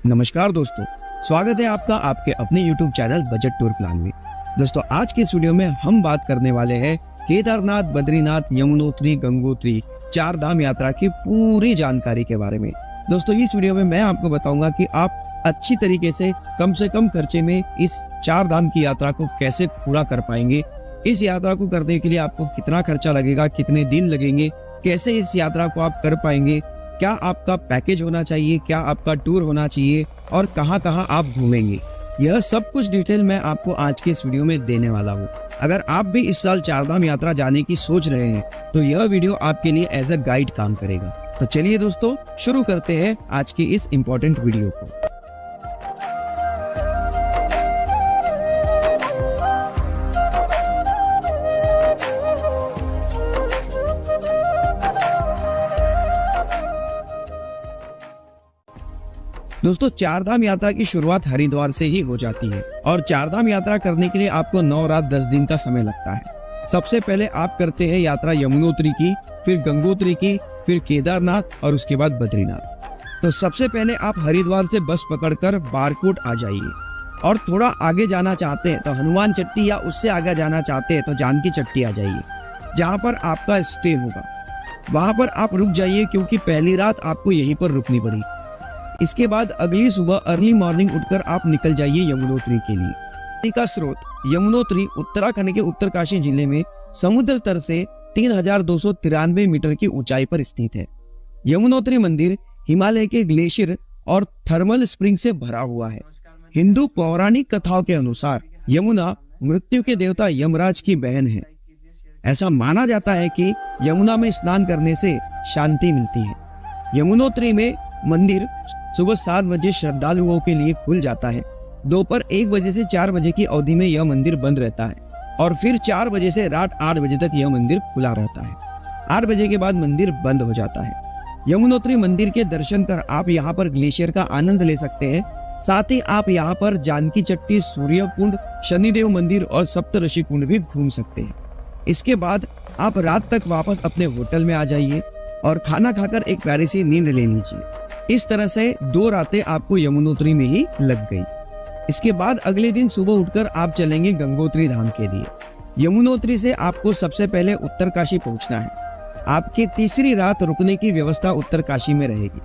नमस्कार दोस्तों, स्वागत है आपका आपके अपने YouTube channel budget tour plan में। दोस्तों आज के इस वीडियो में हम बात करने वाले हैं केदारनाथ, बद्रीनाथ, यमुनोत्री, गंगोत्री 4 धाम यात्रा की पूरी जानकारी के बारे में। दोस्तों इस वीडियो में मैं आपको बताऊंगा कि आप अच्छी तरीके से कम खर्चे में इस 4 धाम की यात्रा को कैसे पूरा कर पाएंगे। इस यात्रा को करने के लिए आपको कितना खर्चा लगेगा, कितने दिन लगेंगे, कैसे इस यात्रा को आप कर पाएंगे, क्या आपका पैकेज होना चाहिए, क्या आपका टूर होना चाहिए और कहां कहां आप घूमेंगे। यह सब कुछ डिटेल मैं आपको आज के इस वीडियो में देने वाला हूं। अगर आप भी इस साल 4 धाम यात्रा जाने की सोच रहे हैं तो यह वीडियो आपके लिए एज अ गाइड काम करेगा। तो चलिए दोस्तों शुरू करते हैं आज की इस इम्पोर्टेंट वीडियो को। दोस्तों 4 धाम यात्रा की शुरुआत हरिद्वार से ही हो जाती है और 4 धाम यात्रा करने के लिए आपको 9 रात 10 दिन का समय लगता है। सबसे पहले आप करते हैं यात्रा यमुनोत्री की, फिर गंगोत्री की, फिर केदारनाथ और उसके बाद बद्रीनाथ। तो सबसे पहले आप हरिद्वार से बस पकड़कर बारकोट आ जाइए और थोड़ा आगे जाना चाहते हैं तो हनुमान चट्टी या उससे आगे जाना चाहते हैं तो जानकी चट्टी आ जाइए, जहाँ पर आपका स्टे होगा। वहां पर आप रुक जाइए क्योंकि पहली रात आपको यहीं पर रुकनी पड़ी। इसके बाद अगली सुबह अर्ली मॉर्निंग उठकर आप निकल जाइए यमुनोत्री के लिए। नदी का स्रोत यमुनोत्री उत्तराखंड के उत्तरकाशी जिले में समुद्र तल से 3293 मीटर की ऊंचाई पर स्थित है। यमुनोत्री मंदिर हिमालय के ग्लेशियर और थर्मल स्प्रिंग से भरा हुआ है। हिंदू पौराणिक कथाओं के अनुसार यमुना मृत्यु के देवता यमराज की बहन है। ऐसा माना जाता है कि यमुना में स्नान करने से शांति मिलती है। यमुनोत्री में मंदिर सुबह 7 बजे श्रद्धालुओं के लिए खुल जाता है। दोपहर 1 बजे से 4 बजे की अवधि में यह मंदिर बंद रहता है और फिर 4 बजे से रात 8 बजे तक यह मंदिर खुला रहता है। 8 बजे के बाद मंदिर बंद हो जाता है। यमुनोत्री मंदिर के दर्शन कर आप यहाँ पर ग्लेशियर का आनंद ले सकते हैं। साथ ही आप यहाँ पर जानकी चट्टी, सूर्य कुंड, शनिदेव मंदिर और सप्तऋषि कुंड भी घूम सकते हैं। इसके बाद आप रात तक वापस अपने होटल में आ जाइए और खाना खाकर एक प्यारी सी नींद ले लीजिए। इस तरह से 2 रातें आपको यमुनोत्री में ही लग गई। इसके बाद अगले दिन सुबह उठकर आप चलेंगे गंगोत्री धाम के लिए। यमुनोत्री से आपको सबसे पहले उत्तरकाशी पहुंचना है। आपकी तीसरी रात रुकने की व्यवस्था उत्तरकाशी में रहेगी।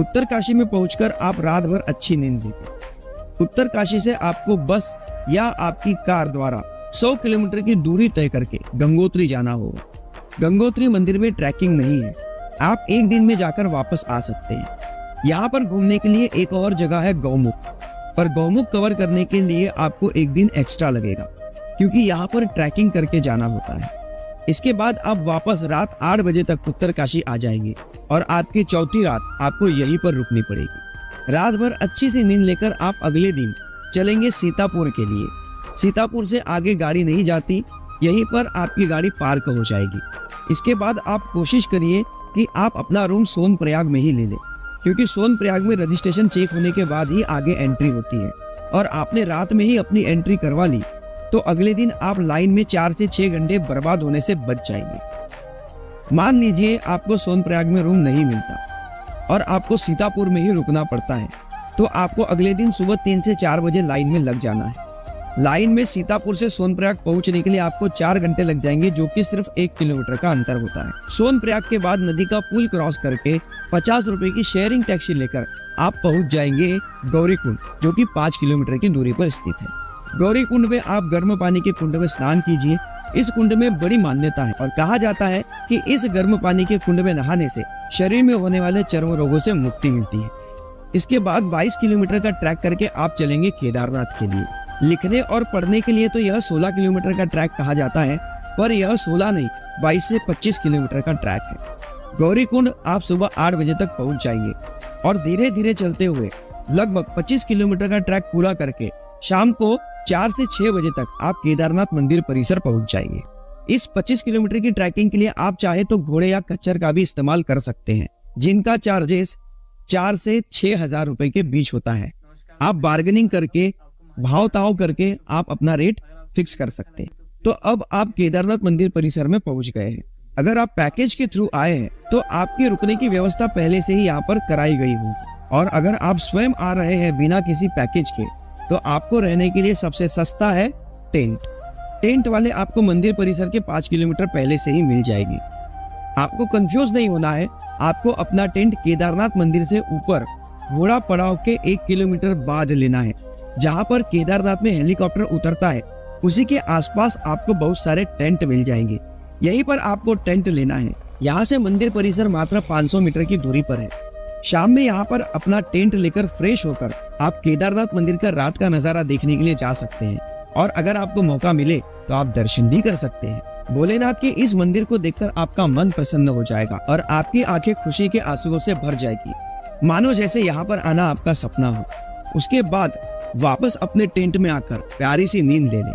उत्तरकाशी में पहुंचकर आप रात भर अच्छी नींद लीजिए। उत्तरकाशी से आपको बस या आपकी कार द्वारा 100 किलोमीटर की दूरी तय करके गंगोत्री जाना होगा। गंगोत्री मंदिर में ट्रैकिंग नहीं है, आप एक दिन में जाकर वापस आ सकते हैं। यहाँ पर घूमने के लिए एक और जगह है गौमुख, पर गौमुख कवर करने के लिए आपको एक दिन एक्स्ट्रा लगेगा क्योंकि यहाँ पर ट्रैकिंग करके जाना होता है। इसके बाद आप वापस रात 8 बजे तक उत्तरकाशी आ जाएंगे और आपकी चौथी रात आपको यहीं पर रुकनी पड़ेगी। रात भर अच्छी सी नींद लेकर आप अगले दिन चलेंगे सीतापुर के लिए। सीतापुर से आगे गाड़ी नहीं जाती, यहीं पर आपकी गाड़ी पार्क हो जाएगी। इसके बाद आप कोशिश करिए कि आप अपना रूम सोनप्रयाग में ही ले लें क्योंकि सोनप्रयाग में रजिस्ट्रेशन चेक होने के बाद ही आगे एंट्री होती है और आपने रात में ही अपनी एंट्री करवा ली तो अगले दिन आप लाइन में 4 से 6 घंटे बर्बाद होने से बच जाएंगे। मान लीजिए आपको सोनप्रयाग में रूम नहीं मिलता और आपको सीतापुर में ही रुकना पड़ता है तो आपको अगले दिन सुबह 3 से 4 बजे लाइन में लग जाना है। लाइन में सीतापुर से सोनप्रयाग पहुंचने के लिए आपको 4 घंटे लग जाएंगे, जो कि सिर्फ 1 किलोमीटर का अंतर होता है। सोनप्रयाग के बाद नदी का पुल क्रॉस करके 50 रुपए की शेयरिंग टैक्सी लेकर आप पहुंच जाएंगे गौरीकुंड, जो कि 5 किलोमीटर की दूरी पर स्थित है। गौरीकुंड में आप गर्म पानी के कुंड में स्नान कीजिए। इस कुंड में बड़ी मान्यता है और कहा जाता है कि इस गर्म पानी के कुंड में नहाने से शरीर में होने वाले चर्म रोगों से मुक्ति मिलती है। इसके बाद 22 किलोमीटर का ट्रैक करके आप चलेंगे केदारनाथ के लिए। लिखने और पढ़ने के लिए तो यह 16 किलोमीटर का ट्रैक कहा जाता है, पर यह 16 नहीं 22 से 25 किलोमीटर का ट्रैक है। गौरीकुंड आप सुबह 8 बजे तक पहुंच जाएंगे और धीरे धीरे चलते हुए लगभग 25 किलोमीटर का ट्रैक पूरा करके शाम को 4 से 6 बजे तक आप केदारनाथ मंदिर परिसर पहुंच जाएंगे। इस 25 किलोमीटर की ट्रैकिंग के लिए आप चाहे तो घोड़े या खच्चर का भी इस्तेमाल कर सकते हैं, जिनका चार्जेस 4 से 6 हजार रुपए के बीच होता है। आप बार्गेनिंग करके भाव ताव करके आप अपना रेट फिक्स कर सकते हैं। तो अब आप केदारनाथ मंदिर परिसर में पहुंच गए हैं। अगर आप पैकेज के थ्रू आए हैं तो आपके रुकने की व्यवस्था पहले से ही यहाँ पर कराई गई होगी। और अगर आप स्वयं आ रहे हैं बिना किसी पैकेज के, तो आपको रहने के लिए सबसे सस्ता है टेंट। टेंट वाले आपको मंदिर परिसर के 5 किलोमीटर पहले से ही मिल जाएगी। आपको कंफ्यूज नहीं होना है, आपको अपना टेंट केदारनाथ मंदिर से ऊपर घोड़ा पड़ाव के 1 किलोमीटर बाद लेना है। जहाँ पर केदारनाथ में हेलीकॉप्टर उतरता है, उसी के आसपास आपको बहुत सारे टेंट मिल जाएंगे। यहीं पर आपको टेंट लेना है। यहाँ से मंदिर परिसर मात्र 500 मीटर की दूरी पर है। शाम में यहाँ पर अपना टेंट लेकर फ्रेश होकर आप केदारनाथ मंदिर का रात का नजारा देखने के लिए जा सकते हैं, और अगर आपको मौका मिले तो आप दर्शन भी कर सकते हैं। भोलेनाथ के इस मंदिर को देखकर आपका मन प्रसन्न हो जाएगा और आपकी आंखें खुशी के आंसुओं से भर जाएगी, मानो जैसे यहाँ पर आना आपका सपना हो। उसके बाद वापस अपने टेंट में आकर प्यारी सी नींद ले लें।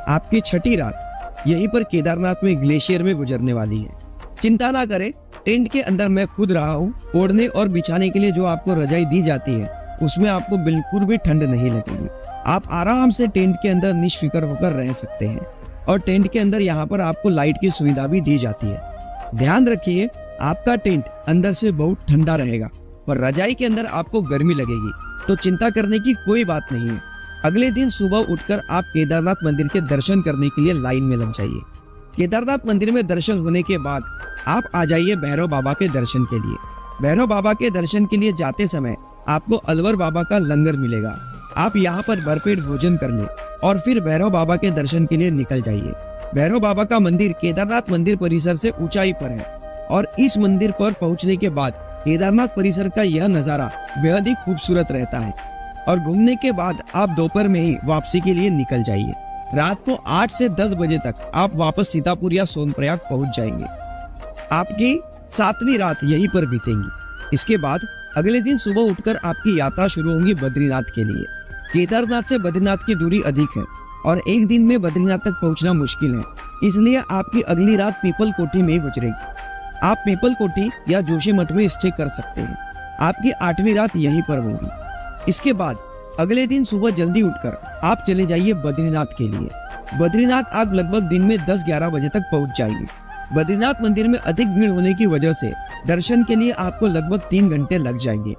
आपकी छठी रात यहीं पर केदारनाथ में ग्लेशियर में गुजरने वाली है। चिंता ना करें, टेंट के अंदर मैं खुद रहा हूँ। ओढ़ने और बिछाने के लिए जो आपको रजाई दी जाती है, उसमें आपको बिल्कुल भी ठंड नहीं लगेगी। आप आराम से टेंट के अंदर निश्फिक्र होकर रह सकते हैं, और टेंट के अंदर यहाँ पर आपको लाइट की सुविधा भी दी जाती है। ध्यान रखिए, आपका टेंट अंदर से बहुत ठंडा रहेगा, पर रजाई के अंदर आपको गर्मी लगेगी, तो चिंता करने की कोई बात नहीं है। अगले दिन सुबह उठकर आप केदारनाथ मंदिर के दर्शन करने के लिए लाइन में लग जाइए। केदारनाथ मंदिर में दर्शन होने के बाद आप आ जाइए भैरव बाबा के दर्शन के लिए। भैरव बाबा के दर्शन के लिए जाते समय आपको अलवर बाबा का लंगर मिलेगा। आप यहाँ पर भरपेट भोजन कर लें और फिर भैरव बाबा के दर्शन के लिए निकल जाइए। भैरव बाबा का मंदिर केदारनाथ मंदिर परिसर से ऊंचाई पर है, और इस मंदिर पर पहुंचने के बाद केदारनाथ परिसर का यह नजारा बेहद ही खूबसूरत रहता है। और घूमने के बाद आप दोपहर में ही वापसी के लिए निकल जाइए। रात को 8 से 10 बजे तक आप वापस सीतापुर या सोनप्रयाग पहुंच जाएंगे। आपकी 7वीं रात यहीं पर बीतेंगी। इसके बाद अगले दिन सुबह उठकर आपकी यात्रा शुरू होगी बद्रीनाथ के लिए। केदारनाथ से बद्रीनाथ की दूरी अधिक है, और एक दिन में बद्रीनाथ तक पहुंचना मुश्किल है, इसलिए आपकी अगली रात पीपल कोठी में ही गुजरेगी। आप पीपल कोठी या जोशीमठ में स्टे कर सकते हैं। आपकी 8वीं रात यहीं पर होगी। इसके बाद अगले दिन सुबह जल्दी उठकर आप चले जाइए बद्रीनाथ के लिए। बद्रीनाथ आप लगभग दिन में 10-11 बजे तक पहुंच जाएंगे। बद्रीनाथ मंदिर में अधिक भीड़ होने की वजह से दर्शन के लिए आपको लगभग 3 घंटे लग जाएंगे।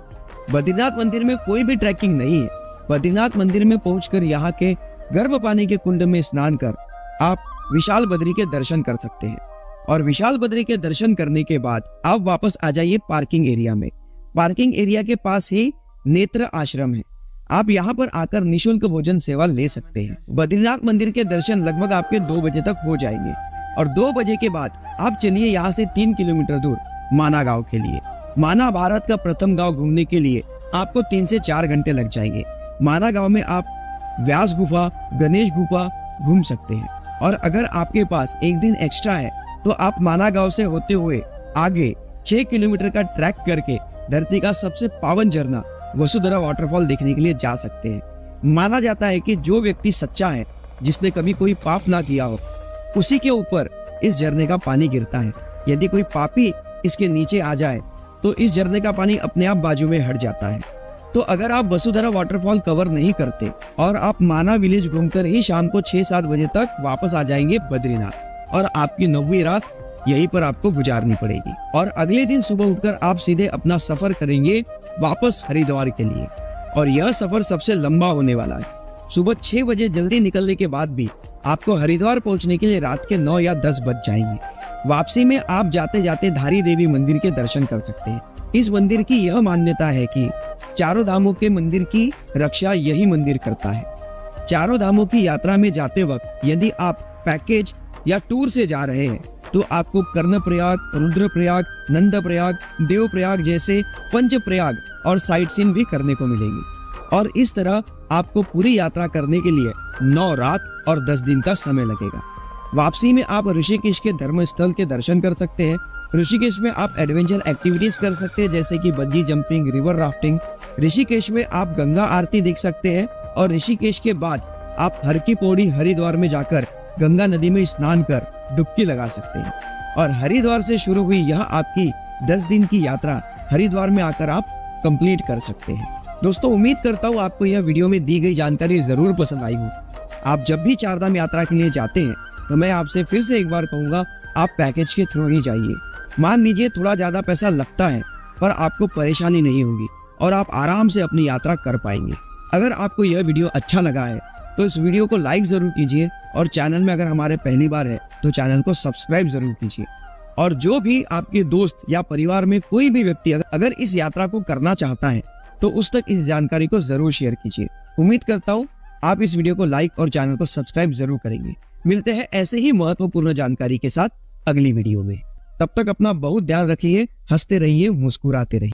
बद्रीनाथ मंदिर में कोई भी ट्रैकिंग नहीं है। बद्रीनाथ मंदिर में पहुंचकर यहाँ के गर्म पानी के कुंड में स्नान कर आप विशाल बद्री के दर्शन कर सकते हैं, और विशाल बद्री के दर्शन करने के बाद आप वापस आ जाइए पार्किंग एरिया में। पार्किंग एरिया के पास ही नेत्र आश्रम है। आप यहाँ पर आकर निशुल्क भोजन सेवा ले सकते हैं। बद्रीनाथ मंदिर के दर्शन लगभग आपके 2 बजे तक हो जाएंगे, और 2 बजे के बाद आप चलिए यहाँ से 3 किलोमीटर दूर माना गांव के लिए। माना भारत का प्रथम गांव घूमने के लिए आपको 3 से 4 घंटे लग जाएंगे। माना गांव में आप व्यास गुफा, गणेश गुफा घूम सकते हैं, और अगर आपके पास एक दिन एक्स्ट्रा है तो आप माना गांव से होते हुए आगे 6 किलोमीटर का ट्रैक करके धरती का सबसे पावन झरना वसुधरा वाटरफॉल देखने के लिए जा सकते हैं। माना जाता है कि जो व्यक्ति सच्चा है, जिसने कभी कोई पाप ना किया हो, उसी के ऊपर इस झरने का पानी गिरता है। यदि कोई पापी इसके नीचे आ जाए तो इस झरने का पानी अपने आप बाजू में हट जाता है। तो अगर आप वसुधरा वाटरफॉल कवर नहीं करते और आप माना विलेज घूमकर ही शाम को 6-7 बजे तक वापस आ जाएंगे बद्रीनाथ, और आपकी 9वीं रात यहीं पर आपको गुजारनी पड़ेगी। और अगले दिन सुबह उठकर आप सीधे अपना सफर करेंगे वापस हरिद्वार के लिए, और यह सफर सबसे लंबा होने वाला है। सुबह 6 बजे जल्दी निकलने के बाद भी आपको हरिद्वार पहुंचने के लिए रात के 9 या 10 बज जाएंगे। वापसी में आप जाते जाते धारी देवी मंदिर के दर्शन कर सकते हैं। इस मंदिर की यह मान्यता है कि चारों धामों के मंदिर की रक्षा यही मंदिर करता है। चारों धामों की यात्रा में जाते वक्त यदि आप पैकेज या टूर से जा रहे हैं तो आपको कर्णप्रयाग, रुद्रप्रयाग, नंदप्रयाग, देवप्रयाग जैसे पंचप्रयाग और साइट सीन भी करने को मिलेगी, और इस तरह आपको पूरी यात्रा करने के लिए 9 रात और 10 दिन का समय लगेगा। वापसी में आप ऋषिकेश के धर्म स्थल के दर्शन कर सकते हैं। ऋषिकेश में आप एडवेंचर एक्टिविटीज कर सकते हैं, जैसे कि bungee jumping, river rafting. Rishikesh में आप गंगा आरती देख सकते हैं, और ऋषिकेश के बाद आप हर की पौड़ी हरिद्वार में जाकर गंगा नदी में स्नान कर डुबकी लगा सकते हैं। और हरिद्वार से शुरू हुई यह आपकी 10 दिन की यात्रा हरिद्वार में आकर आप कंप्लीट कर सकते हैं। दोस्तों, उम्मीद करता हूँ आपको यह वीडियो में दी गई जानकारी जरूर पसंद आई हो। आप जब भी चारधाम यात्रा के लिए जाते हैं तो मैं आपसे फिर से एक बार कहूँगा, आप पैकेज के थ्रू ही जाइए। मान लीजिए थोड़ा ज्यादा पैसा लगता है, पर आपको परेशानी नहीं होगी, और आप आराम से अपनी यात्रा कर पाएंगे। अगर आपको यह वीडियो अच्छा लगा है तो इस वीडियो को लाइक जरूर कीजिए और चैनल में अगर हमारे पहली बार है तो चैनल को सब्सक्राइब जरूर कीजिए। और जो भी आपके दोस्त या परिवार में कोई भी व्यक्ति अगर इस यात्रा को करना चाहता है तो उस तक इस जानकारी को जरूर शेयर कीजिए। उम्मीद करता हूँ आप इस वीडियो को लाइक और चैनल को सब्सक्राइब जरूर करेंगे। मिलते हैं ऐसे ही महत्वपूर्ण जानकारी के साथ अगली वीडियो में। तब तक अपना बहुत ध्यान रखिए, हंसते रहिए, मुस्कुराते रहिए।